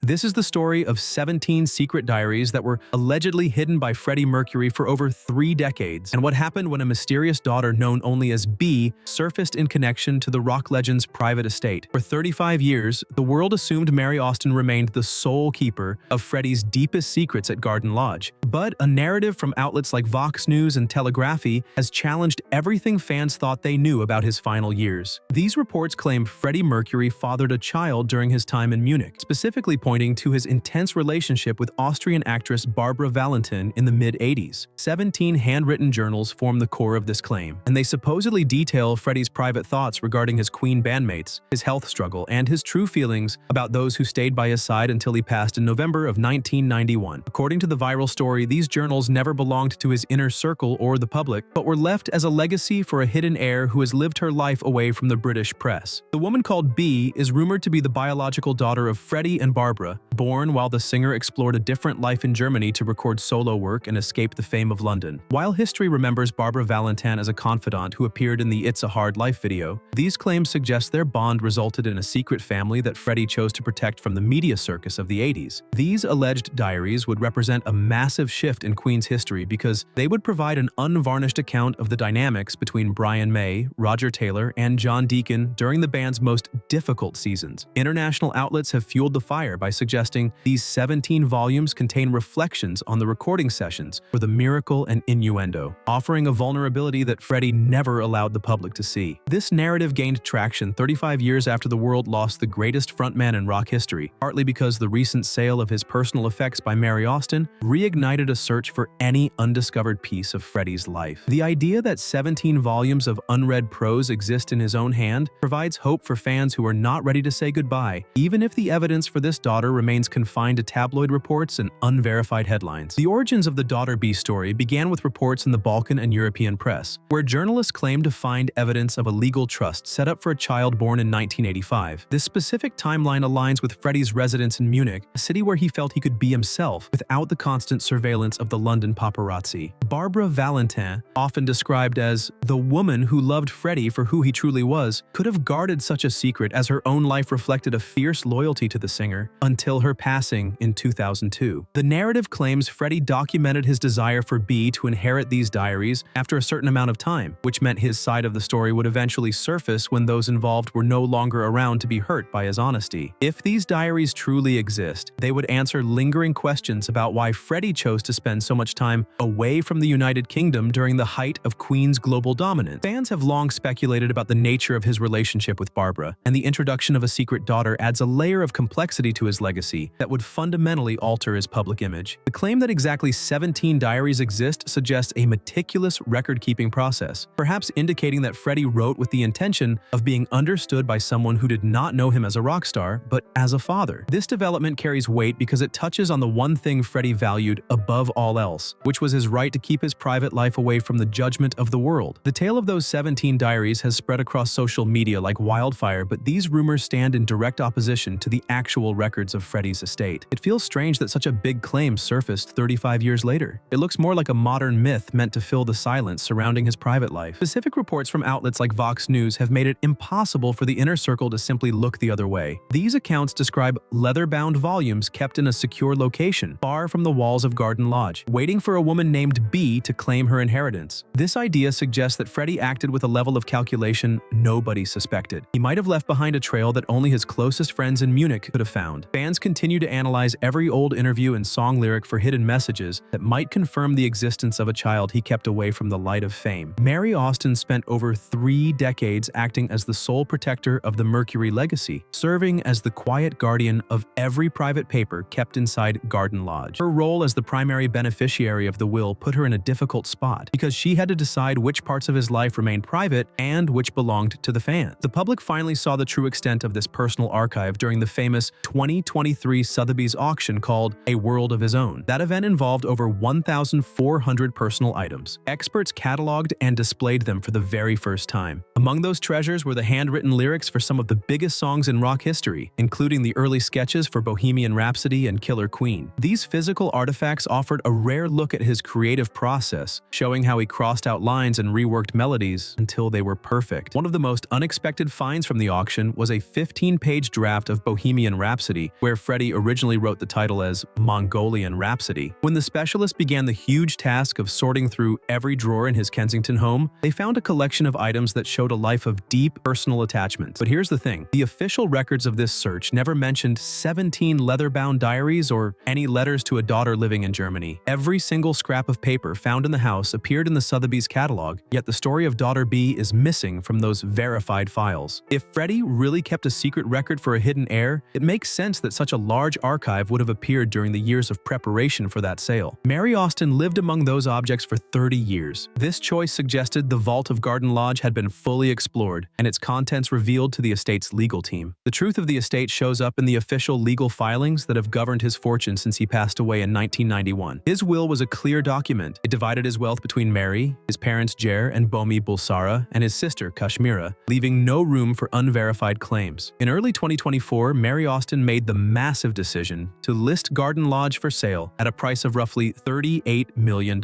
This is the story of 17 secret diaries that were allegedly hidden by Freddie Mercury for over 3 decades, and what happened when a mysterious daughter known only as B surfaced in connection to the rock legend's private estate. For 35 years, the world assumed Mary Austin remained the sole keeper of Freddie's deepest secrets at Garden Lodge. But a narrative from outlets like Vox News and Telegraphy has challenged everything fans thought they knew about his final years. These reports claim Freddie Mercury fathered a child during his time in Munich, specifically pointing to his intense relationship with Austrian actress Barbara Valentin in the mid-80s. 17 handwritten journals form the core of this claim, and they supposedly detail Freddie's private thoughts regarding his Queen bandmates, his health struggle, and his true feelings about those who stayed by his side until he passed in November of 1991. According to the viral story, these journals never belonged to his inner circle or the public, but were left as a legacy for a hidden heir who has lived her life away from the British press. The woman called B is rumored to be the biological daughter of Freddie and Barbara, born while the singer explored a different life in Germany to record solo work and escape the fame of London. While history remembers Barbara Valentin as a confidant who appeared in the It's a Hard Life video, these claims suggest their bond resulted in a secret family that Freddie chose to protect from the media circus of the 80s. These alleged diaries would represent a massive shift in Queen's history because they would provide an unvarnished account of the dynamics between Brian May, Roger Taylor, and John Deacon during the band's most difficult seasons. International outlets have fueled the fire by suggesting these 17 volumes contain reflections on the recording sessions for The Miracle and Innuendo, offering a vulnerability that Freddie never allowed the public to see. This narrative gained traction 35 years after the world lost the greatest frontman in rock history, partly because the recent sale of his personal effects by Mary Austin reignited a search for any undiscovered piece of Freddie's life. The idea that 17 volumes of unread prose exist in his own hand provides hope for fans who are not ready to say goodbye, even if the evidence for this daughter remains confined to tabloid reports and unverified headlines. The origins of the Daughter B story began with reports in the Balkan and European press, where journalists claimed to find evidence of a legal trust set up for a child born in 1985. This specific timeline aligns with Freddie's residence in Munich, a city where he felt he could be himself without the constant surveillance of the London paparazzi. Barbara Valentin, often described as the woman who loved Freddie for who he truly was, could have guarded such a secret as her own life reflected a fierce loyalty to the singer until her passing in 2002. The narrative claims Freddie documented his desire for B to inherit these diaries after a certain amount of time, which meant his side of the story would eventually surface when those involved were no longer around to be hurt by his honesty. If these diaries truly exist, they would answer lingering questions about why Freddie chose to spend so much time away from the United Kingdom during the height of Queen's global dominance. Fans have long speculated about the nature of his relationship with Barbara, and the introduction of a secret daughter adds a layer of complexity to his legacy that would fundamentally alter his public image. The claim that exactly 17 diaries exist suggests a meticulous record-keeping process, perhaps indicating that Freddie wrote with the intention of being understood by someone who did not know him as a rock star, but as a father. This development carries weight because it touches on the one thing Freddie valued above all else, which was his right to keep his private life away from the judgment of the world. The tale of those 17 diaries has spread across social media like wildfire, but these rumors stand in direct opposition to the actual records of Freddie's estate. It feels strange that such a big claim surfaced 35 years later. It looks more like a modern myth meant to fill the silence surrounding his private life. Specific reports from outlets like Vox News have made it impossible for the inner circle to simply look the other way. These accounts describe leather-bound volumes kept in a secure location, far from the walls of Garden Lodge, waiting for a woman named B to claim her inheritance. This idea suggests that Freddie acted with a level of calculation nobody suspected. He might have left behind a trail that only his closest friends in Munich could have found. Fans continue to analyze every old interview and song lyric for hidden messages that might confirm the existence of a child he kept away from the light of fame. Mary Austin spent over 3 decades acting as the sole protector of the Mercury legacy, serving as the quiet guardian of every private paper kept inside Garden Lodge. Her role as the primary beneficiary of the will put her in a difficult spot because she had to decide which parts of his life remained private and which belonged to the fans. The public finally saw the true extent of this personal archive during the famous 2023 Sotheby's auction called A World of His Own. That event involved over 1,400 personal items. Experts cataloged and displayed them for the very first time. Among those treasures were the handwritten lyrics for some of the biggest songs in rock history, including the early sketches for Bohemian Rhapsody and Killer Queen. These physical artifacts offered a rare look at his creative process, showing how he crossed out lines and reworked melodies until they were perfect. One of the most unexpected finds from the auction was a 15-page draft of Bohemian Rhapsody, where Freddie originally wrote the title as Mongolian Rhapsody. When the specialist began the huge task of sorting through every drawer in his Kensington home, they found a collection of items that showed a life of deep personal attachment. But here's the thing, the official records of this search never mentioned 17 leather-bound diaries or any letters to a daughter living in Germany. Every single scrap of paper found in the house appeared in the Sotheby's catalog, yet the story of daughter B is missing from those verified files. If Freddie really kept a secret record for a hidden heir, it makes sense that such a large archive would have appeared during the years of preparation for that sale. Mary Austin lived among those objects for 30 years. This choice suggested the vault of Garden Lodge had been fully explored, and its contents revealed to the estate's legal team. The truth of the estate shows up in the official legal filings that have governed his fortune since he passed away in 1991. His will was a clear document. It divided his wealth between Mary, his parents Ger and Bomi Bulsara, and his sister Kashmira, leaving no room for unverified claims. In early 2024, Mary Austin made the massive decision to list Garden Lodge for sale at a price of roughly $38 million.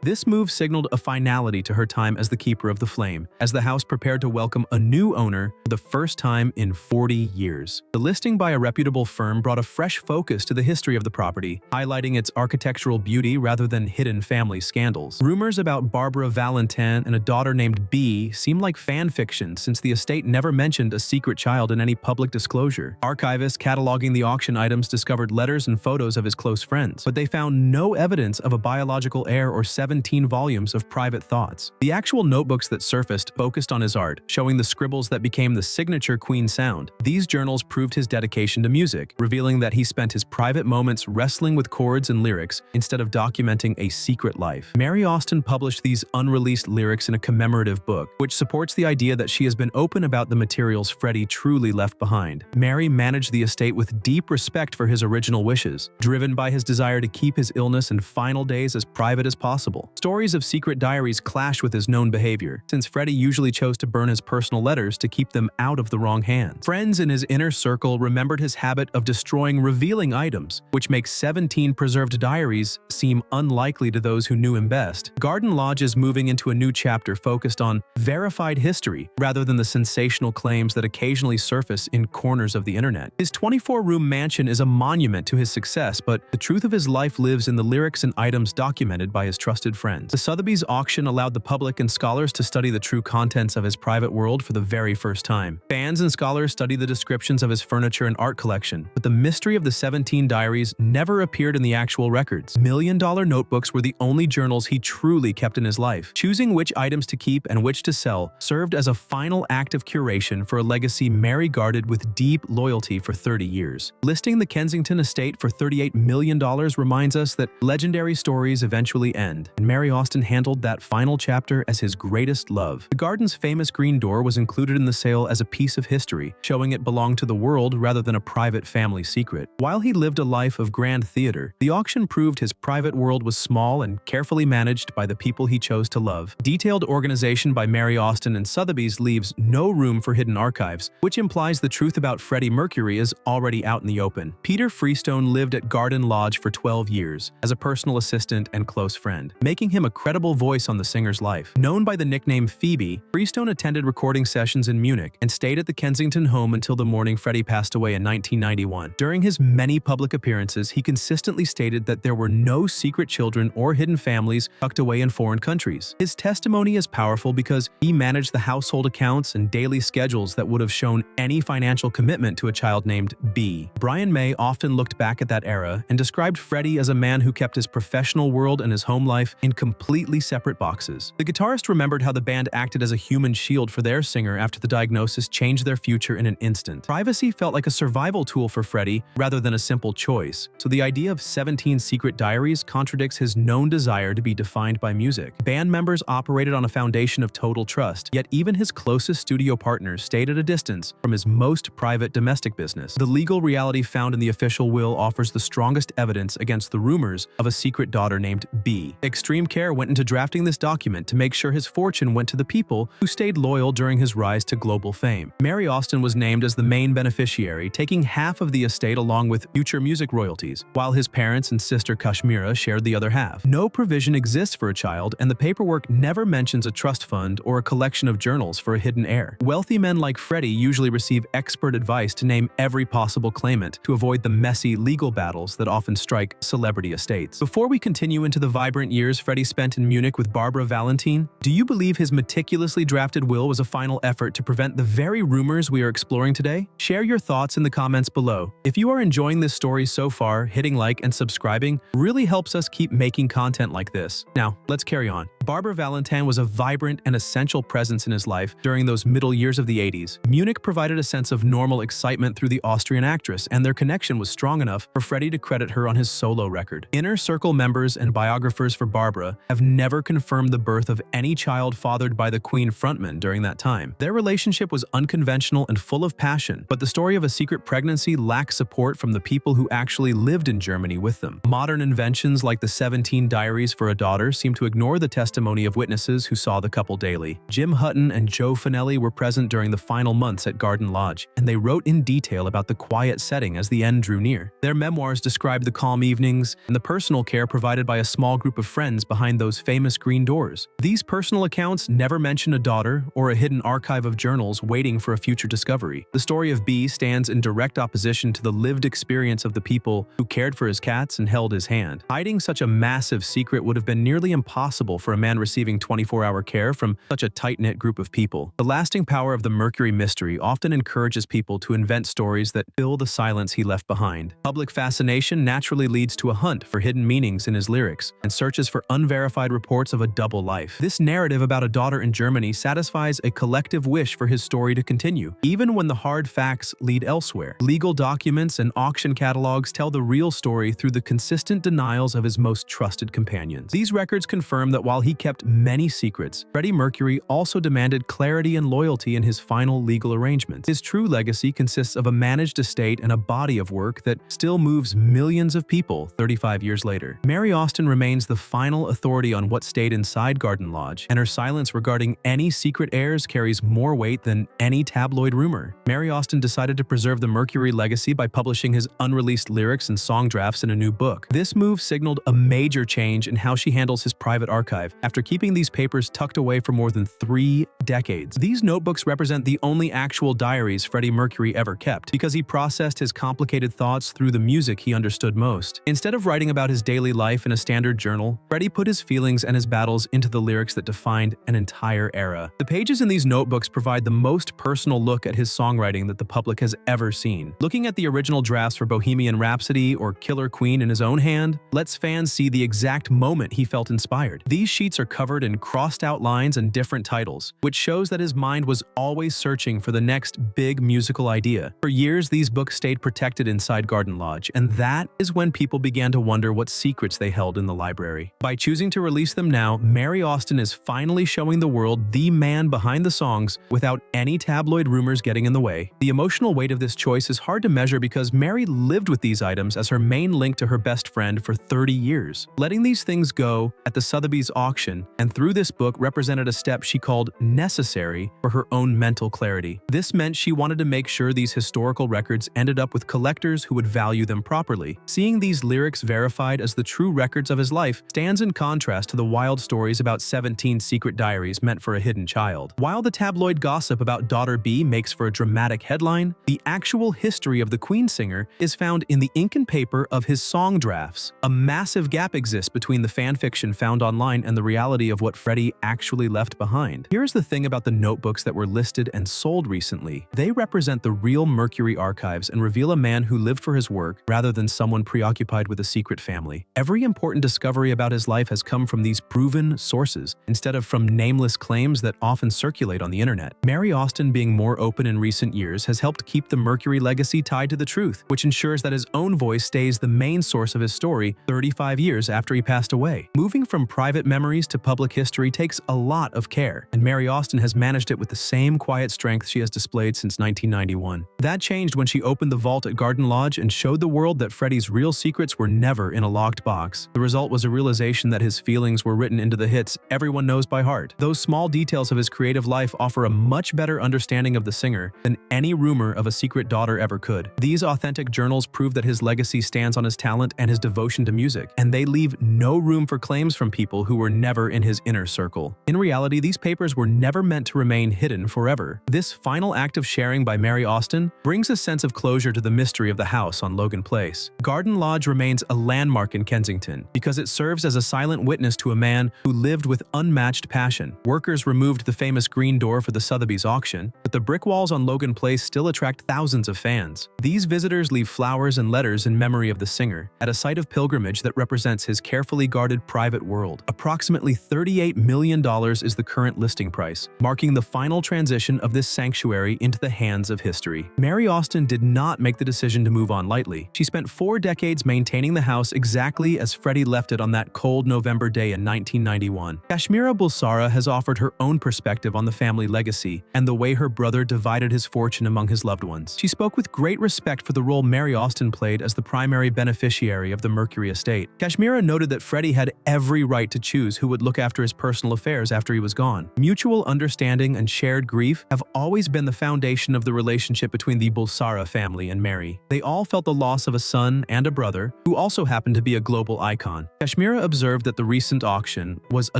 This move signaled a finality to her time as the keeper of the flame, as the house prepared to welcome a new owner for the first time in 40 years. The listing by a reputable firm brought a fresh focus to the history of the property, highlighting its architectural beauty rather than hidden family scandals. Rumors about Barbara Valentin and a daughter named B seem like fan fiction, since the estate never mentioned a secret child in any public disclosure. Archivists cataloging the auction items discovered letters and photos of his close friends, but they found no evidence of a biological heir or 17 volumes of private thoughts. The actual notebooks that surfaced focused on his art, showing the scribbles that became the signature Queen sound. These journals proved his dedication to music, revealing that he spent his private moments wrestling with chords and lyrics instead of documenting a secret life. Mary Austin published these unreleased lyrics in a commemorative book, which supports the idea that she has been open about the materials Freddie truly left behind. Mary managed the estate with deep respect for his original wishes, driven by his desire to keep his illness and final days as private as possible. Stories of secret diaries clash with his known behavior, since Freddie usually chose to burn his personal letters to keep them out of the wrong hands. Friends in his inner circle remembered his habit of destroying revealing items, which makes 17 preserved diaries seem unlikely to those who knew him best. Garden Lodge is moving into a new chapter focused on verified history rather than the sensational claims that occasionally surface in corners of the internet. His 24-room mansion is a monument to his success, but the truth of his life lives in the lyrics and items documented by his trusted friends. The Sotheby's auction allowed the public and scholars to study the true contents of his private world for the very first time. Fans and scholars study the descriptions of his furniture and art collection, but the mystery of the 17 diaries never appeared in the actual records. Million-dollar notebooks were the only journals he truly kept in his life. Choosing which items to keep and which to sell served as a final act of curation for a legacy Mary guarded with deep loyalty for 30 years. Listing the Kensington estate for $38 million reminds us that legendary stories eventually end, and Mary Austin handled that final chapter as his greatest love. The garden's famous green door was included in the sale as a piece of history, showing it belonged to the world rather than a private family secret. While he lived a life of grand theater, the auction proved his private world was small and carefully managed by the people he chose to love. Detailed organization by Mary Austin and Sotheby's leaves no room for hidden archives, which implies the truth about Freddie Mercury is already out in the open. Peter Freestone lived at Garden Lodge for 12 years as a personal assistant and close friend, making him a credible voice on the singer's life. Known by the nickname Phoebe, Freestone attended recording sessions in Munich and stayed at the Kensington home until the morning Freddie passed away in 1991. During his many public appearances, he consistently stated that there were no secret children or hidden families tucked away in foreign countries. His testimony is powerful because he managed the household accounts and daily schedules that would have shown any financial commitment to a child named B. Brian May often looked back at that era and described Freddie as a man who kept his professional world and his home life in completely separate boxes. The guitarist remembered how the band acted as a human shield for their singer after the diagnosis changed their future in an instant. Privacy felt like a survival tool for Freddie rather than a simple choice, so the idea of 17 secret diaries contradicts his known desire to be defined by music. Band members operated on a foundation of total trust, yet even his closest studio partners stayed at a distance from his most private domestic business. The legal reality found in the official will offers the strongest evidence against the rumors of a secret daughter named B. Extreme care went into drafting this document to make sure his fortune went to the people who stayed loyal during his rise to global fame. Mary Austin was named as the main beneficiary, taking half of the estate along with future music royalties, while his parents and sister Kashmira shared the other half. No provision exists for a child, and the paperwork never mentions a trust fund or a collection of journals for a hidden heir. Wealthy men like Freddie usually receive expert advice to name every possible claimant. entertainment to avoid the messy legal battles that often strike celebrity estates. Before we continue into the vibrant years Freddie spent in Munich with Barbara Valentin, do you believe his meticulously drafted will was a final effort to prevent the very rumors we are exploring today? Share your thoughts in the comments below. If you are enjoying this story so far, hitting like and subscribing really helps us keep making content like this. Now, let's carry on. Barbara Valentin was a vibrant and essential presence in his life during those middle years of the 80s. Munich provided a sense of normal excitement through the Austrian actress, and their connection was strong enough for Freddie to credit her on his solo record. Inner Circle members and biographers for Barbara have never confirmed the birth of any child fathered by the Queen frontman during that time. Their relationship was unconventional and full of passion, but the story of a secret pregnancy lacks support from the people who actually lived in Germany with them. Modern inventions like the 17 Diaries for a daughter seem to ignore the testimony of witnesses who saw the couple daily. Jim Hutton and Joe Finelli were present during the final months at Garden Lodge, and they wrote in detail about the quiet setting as the end drew near. Their memoirs described the calm evenings and the personal care provided by a small group of friends behind those famous green doors. These personal accounts never mention a daughter or a hidden archive of journals waiting for a future discovery. The story of B stands in direct opposition to the lived experience of the people who cared for his cats and held his hand. Hiding such a massive secret would have been nearly impossible for a man receiving 24-hour care from such a tight-knit group of people. The lasting power of the Mercury mystery often encourages people to invent stories that fill the silence he left behind. Public fascination naturally leads to a hunt for hidden meanings in his lyrics and searches for unverified reports of a double life. This narrative about a daughter in Germany satisfies a collective wish for his story to continue, even when the hard facts lead elsewhere. Legal documents and auction catalogs tell the real story through the consistent denials of his most trusted companions. These records confirm that while he kept many secrets, Freddie Mercury also demanded clarity and loyalty in his final legal arrangements. His true legacy consists of a managed estate and a body of work that still moves millions of people 35 years later. Mary Austin remains the final authority on what stayed inside Garden Lodge, and her silence regarding any secret heirs carries more weight than any tabloid rumor. Mary Austin decided to preserve the Mercury legacy by publishing his unreleased lyrics and song drafts in a new book. This move signaled a major change in how she handles his private archive, after keeping these papers tucked away for more than 3 decades. These notebooks represent the only actual diaries Freddie Mercury ever kept, because he processed his complicated thoughts through the music he understood most. Instead of writing about his daily life in a standard journal, Freddie put his feelings and his battles into the lyrics that defined an entire era. The pages in these notebooks provide the most personal look at his songwriting that the public has ever seen. Looking at the original drafts for Bohemian Rhapsody or Killer Queen in his own hand lets fans see the exact moment he felt inspired. These sheets are covered in crossed-out lines and different titles, which shows that his mind was always searching for the next big musical idea. For years, these books stayed protected inside Garden Lodge, and that is when people began to wonder what secrets they held in the library. By choosing to release them now, Mary Austin is finally showing the world the man behind the songs without any tabloid rumors getting in the way. The emotional weight of this choice is hard to measure because Mary lived with these items as her main link to her best friend for 30 years. Letting these things go at the Sotheby's auction and through this book represented a step she called necessary for her own mental clarity. This meant she wanted to make sure these historical records ended up with collectors who would value them properly. Seeing these lyrics verified as the true records of his life stands in contrast to the wild stories about 17 secret diaries meant for a hidden child. While the tabloid gossip about daughter B makes for a dramatic headline, the actual history of the Queen singer is found in the ink and paper of his song drafts. A massive gap exists between the fanfiction found online and the reality of what Freddie actually left behind. Here's the thing about the notebooks that were listed and sold recently. They represent the real Mercury archives and reveal a man who lived for his work rather than someone preoccupied with a secret family. Every important discovery about his life has come from these proven sources, instead of from nameless claims that often circulate on the internet. Mary Austin being more open in recent years has helped keep the Mercury legacy tied to the truth, which ensures that his own voice stays the main source of his story 35 years after he passed away. Moving from private memories to public history takes a lot of care, and Mary Austin has managed it with the same quiet strength she has displayed since 1991. That changed when she opened the vault at Garden Lodge and showed the world that Freddie's real secrets were never in a locked box. The result was a realization that his feelings were written into the hits everyone knows by heart. Those small details of his creative life offer a much better understanding of the singer than any rumor of a secret daughter ever could. These authentic journals prove that his legacy stands on his talent and his devotion to music, and they leave no room for claims from people who were never in his inner circle. In reality, these papers were never never meant to remain hidden forever. This final act of sharing by Mary Austin brings a sense of closure to the mystery of the house on Logan Place. Garden Lodge remains a landmark in Kensington because it serves as a silent witness to a man who lived with unmatched passion. Workers removed the famous green door for the Sotheby's auction, but the brick walls on Logan Place still attract thousands of fans. These visitors leave flowers and letters in memory of the singer, at a site of pilgrimage that represents his carefully guarded private world. Approximately $38 million is the current listing price, marking the final transition of this sanctuary into the hands of history. Mary Austin did not make the decision to move on lightly. She spent 4 decades maintaining the house exactly as Freddie left it on that cold November day in 1991. Kashmira Bulsara has offered her own perspective on the family legacy and the way her brother divided his fortune among his loved ones. She spoke with great respect for the role Mary Austin played as the primary beneficiary of the Mercury estate. Kashmira noted that Freddie had every right to choose who would look after his personal affairs after he was gone. Mutual understanding and shared grief have always been the foundation of the relationship between the Bulsara family and Mary. They all felt the loss of a son and a brother, who also happened to be a global icon. Kashmira observed that the recent auction was a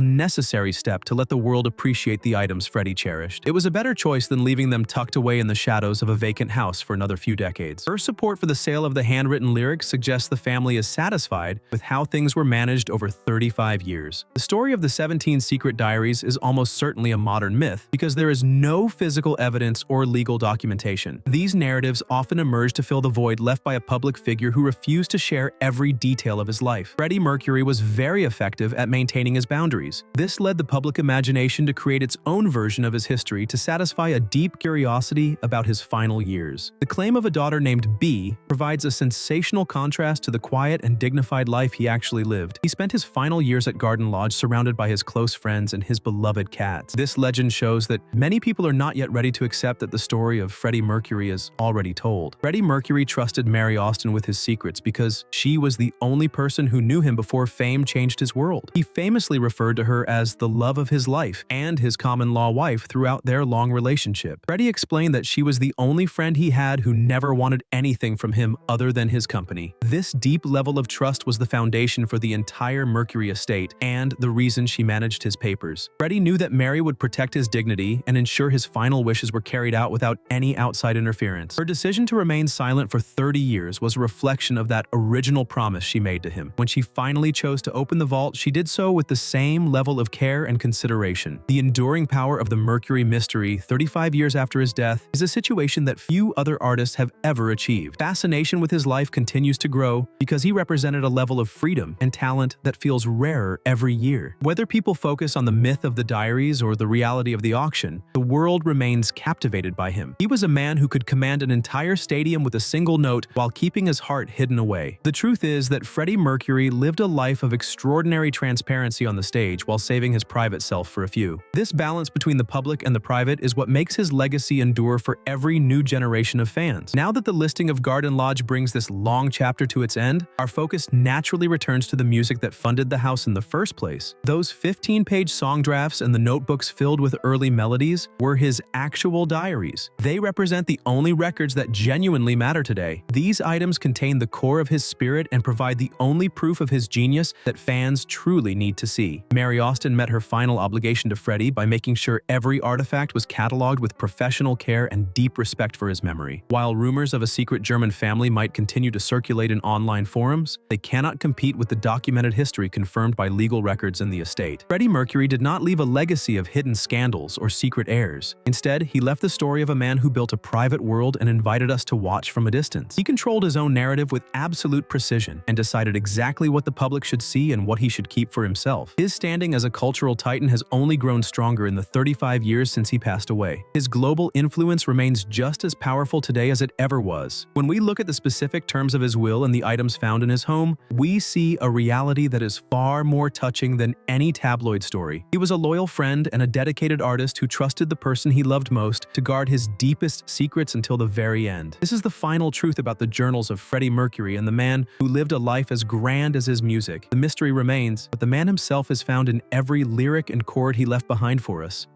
necessary step to let the world appreciate the items Freddie cherished. It was a better choice than leaving them tucked away in the shadows of a vacant house for another few decades. Her support for the sale of the handwritten lyrics suggests the family is satisfied with how things were managed over 35 years. The story of the 17 Secret Diaries is almost certainly a modern myth because there is no physical evidence or legal documentation. These narratives often emerge to fill the void left by a public figure who refused to share every detail of his life. Freddie Mercury was very effective at maintaining his boundaries. This led the public imagination to create its own version of his history to satisfy a deep curiosity about his final years. The claim of a daughter named B provides a sensational contrast to the quiet and dignified life he actually lived. He spent his final years at Garden Lodge surrounded by his close friends and his beloved cats. This legend shows that many people are not yet ready to accept that the story of Freddie Mercury is already told. Freddie Mercury trusted Mary Austin with his secrets because she was the only person who knew him before fame changed his world. He famously referred to her as the love of his life and his common-law wife throughout their long relationship. Freddie explained that she was the only friend he had who never wanted anything from him other than his company. This deep level of trust was the foundation for the entire Mercury estate and the reason she managed his papers. Freddie knew that Mary would protect his dignity and ensure his final wishes were carried out without any outside interference. Her decision to remain silent for 30 years was a reflection of that original promise she made to him. When she finally chose to open the vault, she did so with the same level of care and consideration. The enduring power of the Mercury mystery 35 years after his death is a situation that few other artists have ever achieved. Fascination with his life continues to grow because he represented a level of freedom and talent that feels rarer every year. Whether people focus on the myth of the diaries or the reality of the auction, the world remains captivated by him. He was a man who could command an entire stadium with a single note while keeping his heart hidden away. The truth is that Freddie Mercury lived a life of extraordinary transparency on the stage while saving his private self for a few. This balance between the public and the private is what makes his legacy endure for every new generation of fans. Now that the listing of Garden Lodge brings this long chapter to its end, our focus naturally returns to the music that funded the house in the first place. Those 15-page song drafts and the notebooks filled with early melodies were his actual diaries. They represent the only records that genuinely matter today. These items contain the core of his spirit and provide the only proof of his genius that fans truly need to see. Mary Austin met her final obligation to Freddie by making sure every artifact was cataloged with professional care and deep respect for his memory. While rumors of a secret German family might continue to circulate in online forums, they cannot compete with the documented history confirmed by legal records in the estate. Freddie Mercury did not leave a legacy of hidden scandals or secret heirs. Instead, he left the story of a man who built a private world and invited us to watch from a distance. He controlled his own narrative with absolute precision and decided exactly what the public should see and what he should keep for himself. His standing as a cultural titan has only grown stronger in the 35 years since he passed away. His global influence remains just as powerful today as it ever was. When we look at the specific terms of his will and the items found in his home, we see a reality that is far more touching than any tabloid story. He was a loyal friend and a dedicated artist who trusted the person he loved most to guard his deepest secrets until the very end. This is the final truth about the journals of Freddie Mercury and the man who lived a life as grand as his music. The mystery remains, but the man himself is found in every lyric and chord he left behind for us.